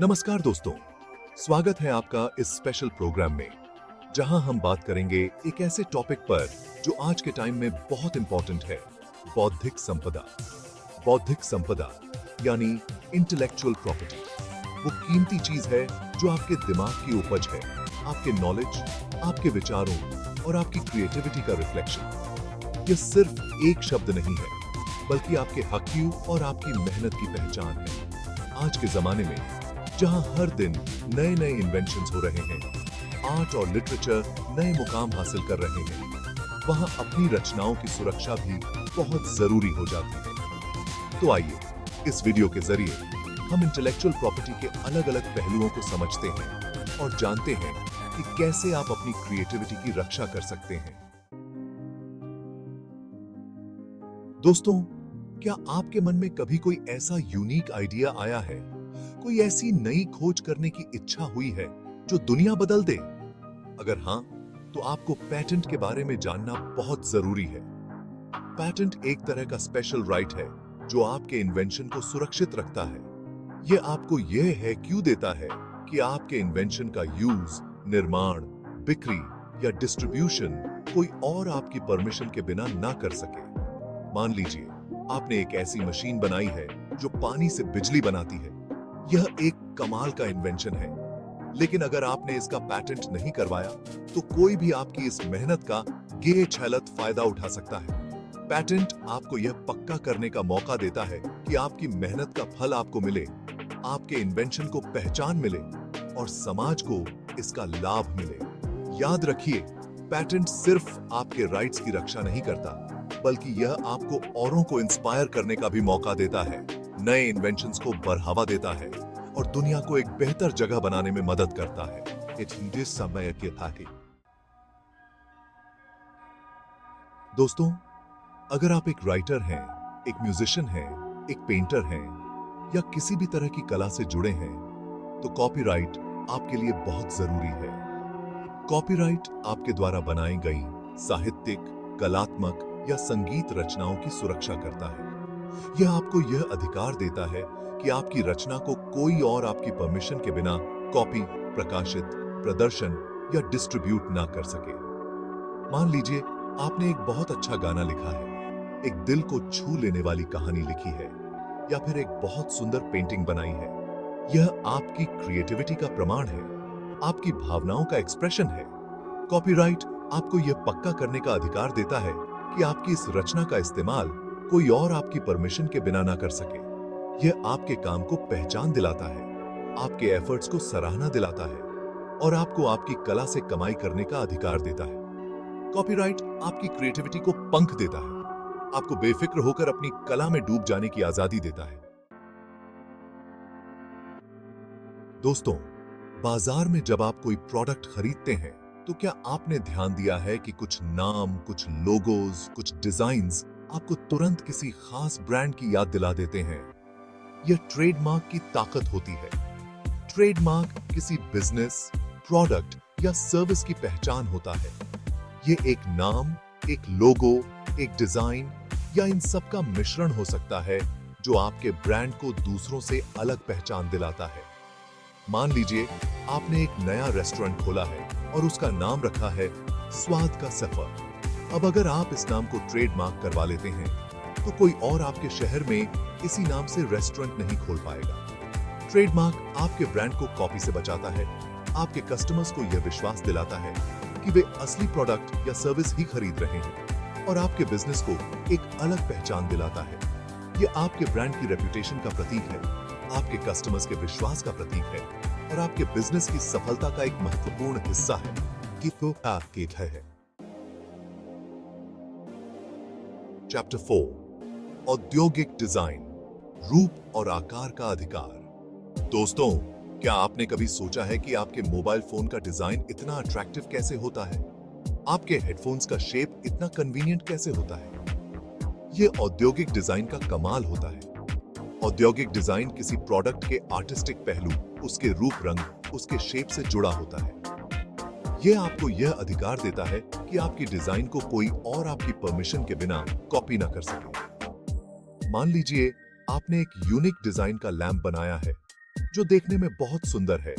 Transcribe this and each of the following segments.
नमस्कार दोस्तों, स्वागत है आपका इस स्पेशल प्रोग्राम में जहां हम बात करेंगे एक ऐसे टॉपिक पर जो आज के टाइम में बहुत इंपॉर्टेंट है, बौद्धिक संपदा। बौद्धिक संपदा यानी इंटेलेक्चुअल प्रॉपर्टी, वो कीमती चीज है जो आपके दिमाग की उपज है, आपके नॉलेज, आपके विचारों और आपकी क्रिएटिविटी का रिफ्लेक्शन। ये सिर्फ एक शब्द नहीं है, बल्कि आपके हक़ और आपकी मेहनत की पहचान है। आज के जमाने में जहां हर दिन नए नए इन्वेंशंस हो रहे हैं, आर्ट और लिटरेचर नए मुकाम हासिल कर रहे हैं, वहां अपनी रचनाओं की सुरक्षा भी बहुत जरूरी हो जाती है। तो आइए इस वीडियो के जरिए हम इंटेलेक्चुअल प्रॉपर्टी के अलग अलग पहलुओं को समझते हैं और जानते हैं कि कैसे आप अपनी क्रिएटिविटी की रक्षा कर सकते हैं। दोस्तों, क्या आपके मन में कभी कोई ऐसा यूनिक आइडिया आया है, कोई ऐसी नई खोज करने की इच्छा हुई है जो दुनिया बदल दे? अगर हां, तो आपको पेटेंट के बारे में जानना बहुत जरूरी है। पेटेंट एक तरह का स्पेशल राइट है जो आपके इन्वेंशन को सुरक्षित रखता है। यह आपको यह है क्यों देता है कि आपके इन्वेंशन का यूज, निर्माण, बिक्री या डिस्ट्रीब्यूशन कोई और आपकी परमिशन के बिना ना कर सके। मान लीजिए आपने एक ऐसी मशीन बनाई है जो पानी से बिजली बनाती है। यह एक कमाल का इन्वेंशन है, लेकिन अगर आपने इसका पेटेंट नहीं करवाया तो कोई भी आपकी इस मेहनत का गे-छलत फायदा उठा सकता है। पेटेंट आपको यह पक्का करने का मौका देता है कि आपकी मेहनत का फल आपको मिले, आपके इन्वेंशन को पहचान मिले और समाज को इसका लाभ मिले। याद रखिए, पेटेंट सिर्फ आपके राइट्स की रक्षा नहीं करता, बल्कि यह आपको औरों को इंस्पायर करने का भी मौका देता है, नए इन्वेंशंस को बढ़ावा देता है और दुनिया को एक बेहतर जगह बनाने में मदद करता है। समय के ताकि दोस्तों, अगर आप एक राइटर हैं, एक म्यूजिशियन हैं, एक पेंटर हैं या किसी भी तरह की कला से जुड़े हैं, तो कॉपीराइट आपके लिए बहुत जरूरी है। कॉपीराइट आपके द्वारा बनाई गई साहित्यिक, कलात्मक या संगीत रचनाओं की सुरक्षा करता है। यह आपको यह अधिकार देता है कि आपकी रचना को कोई और आपकी परमिशन के बिना कॉपी, प्रकाशित, प्रदर्शन या डिस्ट्रीब्यूट ना कर सके। मान लीजिए आपने एक बहुत अच्छा गाना लिखा है, एक दिल को छू लेने वाली कहानी लिखी है या फिर एक बहुत सुंदर पेंटिंग बनाई है। यह आपकी क्रिएटिविटी का प्रमाण है, आपकी भावनाओं का एक्सप्रेशन है। कॉपीराइट आपको यह पक्का करने का अधिकार देता है कि आपकी इस रचना का इस्तेमाल कोई और आपकी परमिशन के बिना ना कर सके। यह आपके काम को पहचान दिलाता है, आपके एफर्ट्स को सराहना दिलाता है और आपको आपकी कला से कमाई करने का अधिकार देता है। कॉपीराइट आपकी क्रिएटिविटी को पंख देता है, आपको बेफिक्र होकर अपनी कला में डूब जाने की आजादी देता है। दोस्तों, बाजार में जब आप कोई प्रोडक्ट खरीदते हैं, तो क्या आपने ध्यान दिया है कि कुछ नाम, कुछ लोगोज, कुछ डिजाइन्स आपको तुरंत किसी खास ब्रांड की याद दिला देते हैं? यह ट्रेडमार्क की ताकत होती है। ट्रेडमार्क किसी बिजनेस, प्रोडक्ट या सर्विस की पहचान होता है। यह एक नाम, एक लोगो, एक डिजाइन या इन सब का मिश्रण हो सकता है जो आपके ब्रांड को दूसरों से अलग पहचान दिलाता है। मान लीजिए आपने एक नया रेस्टोरेंट खोला है और उसका नाम रखा है स्वाद का सफर। अब अगर आप इस नाम को ट्रेडमार्क करवा लेते हैं, तो कोई और आपके शहर में इसी नाम से रेस्टोरेंट नहीं खोल पाएगा। ट्रेडमार्क आपके ब्रांड को कॉपी से बचाता है, आपके कस्टमर्स को यह विश्वास दिलाता है कि वे असली प्रोडक्ट या सर्विस ही खरीद रहे हैं और आपके बिजनेस को एक अलग पहचान दिलाता है। यह आपके ब्रांड की रेपुटेशन का प्रतीक है, आपके कस्टमर्स के विश्वास का प्रतीक है और आपके बिजनेस की सफलता का एक महत्वपूर्ण हिस्सा है कि तो आपके है। चैप्टर 4, औद्योगिक डिजाइन, रूप और आकार का अधिकार। दोस्तों, क्या आपने कभी सोचा है कि आपके मोबाइल फोन का डिजाइन इतना अट्रैक्टिव कैसे होता है? आपके हेडफोन्स का शेप इतना कन्वीनियंट कैसे होता है? यह औद्योगिक डिजाइन का कमाल होता है। औद्योगिक डिजाइन किसी प्रोडक्ट के आर्टिस्टिक पहलू, उसके रूप रंग, उसके शेप से जुड़ा होता है। यह आपको यह अधिकार देता है कि आपकी डिजाइन को कोई और आपकी परमिशन के बिना कॉपी ना कर सके। मान लीजिए आपने एक यूनिक डिजाइन का लैंप बनाया है जो देखने में बहुत सुंदर है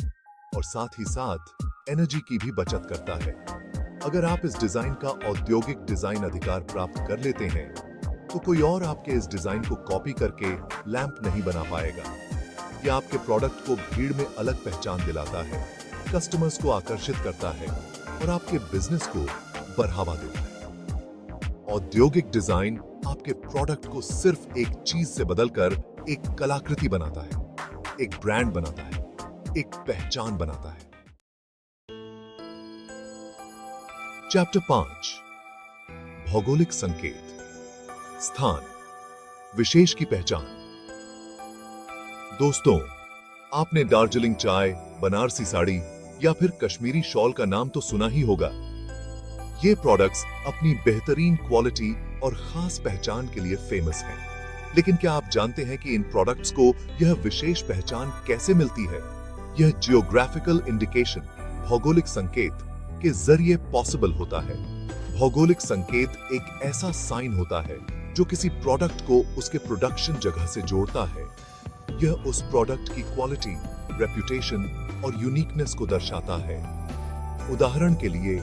और साथ ही साथ एनर्जी की भी बचत करता है। अगर आप इस डिजाइन का औद्योगिक डिजाइन अधिकार प्राप्त कर लेते हैं तो कोई और आपके इस डिजाइन को कॉपी करके लैंप नहीं बना पाएगा। यह आपके प्रोडक्ट को भीड़ में अलग पहचान दिलाता है, कस्टमर्स को आकर्षित करता है और आपके बिजनेस को बढ़ावा देता है। औद्योगिक डिजाइन आपके प्रोडक्ट को सिर्फ एक चीज से बदलकर एक कलाकृति बनाता है, एक ब्रांड बनाता है, एक पहचान बनाता है। चैप्टर 5 भौगोलिक संकेत, स्थान, विशेष की पहचान। दोस्तों, आपने दार्जिलिंग चाय, बनारसी साड़ी या फिर कश्मीरी शॉल का नाम तो सुना ही होगा। ये प्रोडक्ट्स अपनी बेहतरीन क्वालिटी और खास पहचान के लिए फेमस हैं। लेकिन क्या आप जानते हैं कि इन प्रोडक्ट्स को यह विशेष पहचान कैसे मिलती है? यह जियोग्राफिकल इंडिकेशन, भौगोलिक संकेत के जरिए पॉसिबल होता है। भौगोलिक संकेत एक ऐसा साइन होता है जो किसी प्रोडक्ट को उसके प्रोडक्शन जगह से जोड़ता है। यह उस प्रोडक्ट की क्वालिटी, रेप्यूटेशन और यूनिकनेस को दर्शाता है। उदाहरण के लिए,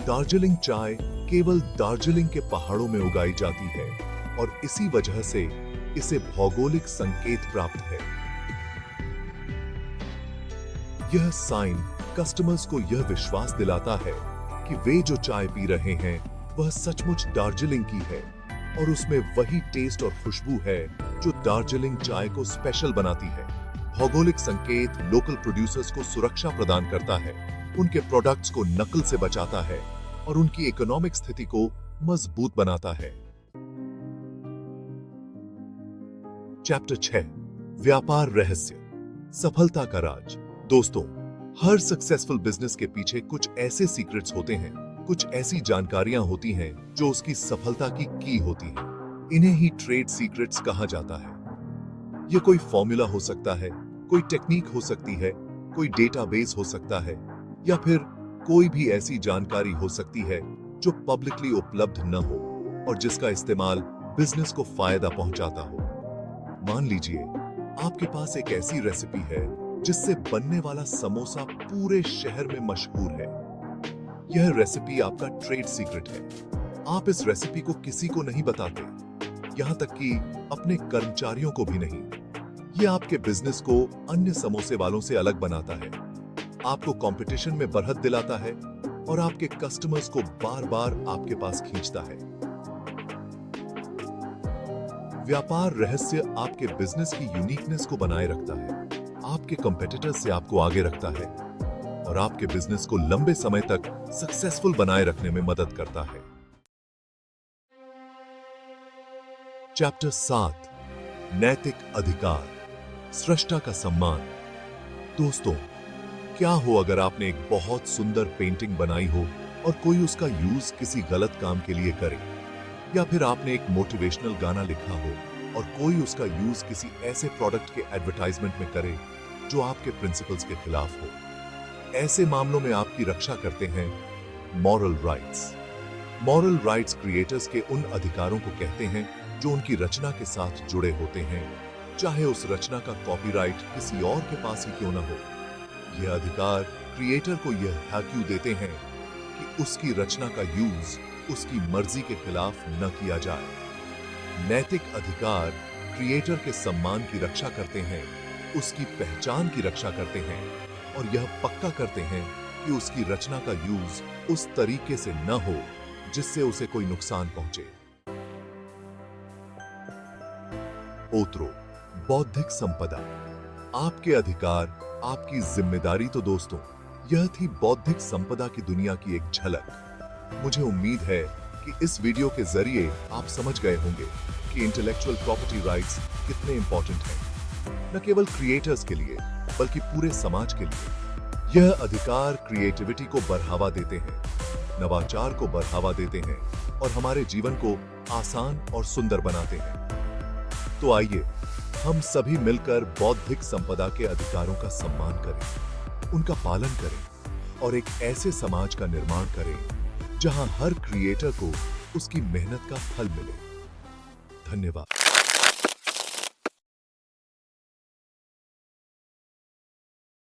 दार्जिलिंग चाय केवल दार्जिलिंग के पहाड़ों में उगाई जाती है और इसी वजह से इसे भौगोलिक संकेत प्राप्त है। यह साइन कस्टमर्स को यह विश्वास दिलाता है कि वे जो चाय पी रहे हैं वह सचमुच दार्जिलिंग की है और उसमें वही टेस्ट और खुशबू है जो दार्जिलिंग चाय को स्पेशल बनाती है। भौगोलिक संकेत लोकल प्रोड्यूसर्स को सुरक्षा प्रदान करता है, उनके प्रोडक्ट्स को नकल से बचाता है और उनकी इकोनॉमिक स्थिति को मजबूत बनाता है। चैप्टर 6 व्यापार रहस्य, सफलता का राज। दोस्तों, हर सक्सेसफुल बिजनेस के पीछे कुछ ऐसे सीक्रेट्स होते हैं, कुछ ऐसी जानकारियां होती हैं जो उसकी सफलता की होती हैं। इन्हें ही ट्रेड सीक्रेट्स कहा जाता है। यह कोई फॉर्मूला हो सकता है, कोई टेक्निक हो सकती है, कोई डेटाबेस हो सकता है या फिर कोई भी ऐसी जानकारी हो सकती है जो पब्लिकली उपलब्ध न हो और जिसका इस्तेमाल बिजनेस को फायदा पहुंचाता हो। मान लीजिए आपके पास एक ऐसी रेसिपी है जिससे बनने वाला समोसा पूरे शहर में मशहूर है। यह रेसिपी आपका ट्रेड सीक्रेट है। आप इस रेसिपी को किसी को नहीं बताते, यहां तक कि अपने कर्मचारियों को भी नहीं। यह आपके बिजनेस को अन्य समोसे वालों से अलग बनाता है, आपको कंपटीशन में बढ़त दिलाता है और आपके कस्टमर्स को बार-बार आपके पास खींचता है। व्यापार रहस्य आपके बिजनेस की यूनिकनेस को बनाए रखता है, आपके कंपेटिटर्स से आपको आगे रखता है और आपके बिजनेस को लंबे समय तक सक्सेसफुल बनाए रखने में मदद करता है। चैप्टर 7 नैतिक अधिकार, सृष्टा का सम्मान। दोस्तों, क्या हो अगर आपने एक बहुत सुंदर पेंटिंग बनाई हो और कोई उसका यूज किसी गलत काम के लिए करे, या फिर आपने एक मोटिवेशनल गाना लिखा हो और कोई उसका यूज किसी ऐसे प्रोडक्ट के एडवर्टाइजमेंट में करे जो आपके प्रिंसिपल्स के खिलाफ हो। ऐसे मामलों में आपकी रक्षा करते हैं moral rights. Moral rights creators के उन अधिकारों को कहते हैं जो उनकी रचना के साथ जुड़े होते हैं, चाहे उस रचना का कॉपीराइट किसी और के पास ही क्यों न हो। यह अधिकार क्रिएटर को यह हक देते हैं कि उसकी रचना का यूज उसकी मर्जी के खिलाफ न किया जाए। नैतिक अधिकार क्रिएटर के सम्मान की रक्षा करते हैं, उसकी पहचान की रक्षा करते हैं और यह पक्का करते हैं कि उसकी रचना का यूज उस तरीके से न हो जिससे उसे कोई नुकसान पहुंचे। ओत्रो, बौद्धिक संपदा, आपके अधिकार, आपकी जिम्मेदारी। तो दोस्तों, यह थी बौद्धिक संपदा की दुनिया की एक झलक। मुझे उम्मीद है कि इस वीडियो के जरिए आप समझ गए होंगे कि इंटेलेक्चुअल प्रॉपर्टी राइट्स कितने इंपॉर्टेंट हैं, न केवल क्रिएटर्स के लिए बल्कि पूरे समाज के लिए। यह अधिकार क्रिएटिविटी को बढ़ावा देते हैं, नवाचार को बढ़ावा देते हैं और हमारे जीवन को आसान और सुंदर बनाते हैं। तो आइए हम सभी मिलकर बौद्धिक संपदा के अधिकारों का सम्मान करें, उनका पालन करें और एक ऐसे समाज का निर्माण करें जहां हर क्रिएटर को उसकी मेहनत का फल मिले। धन्यवाद।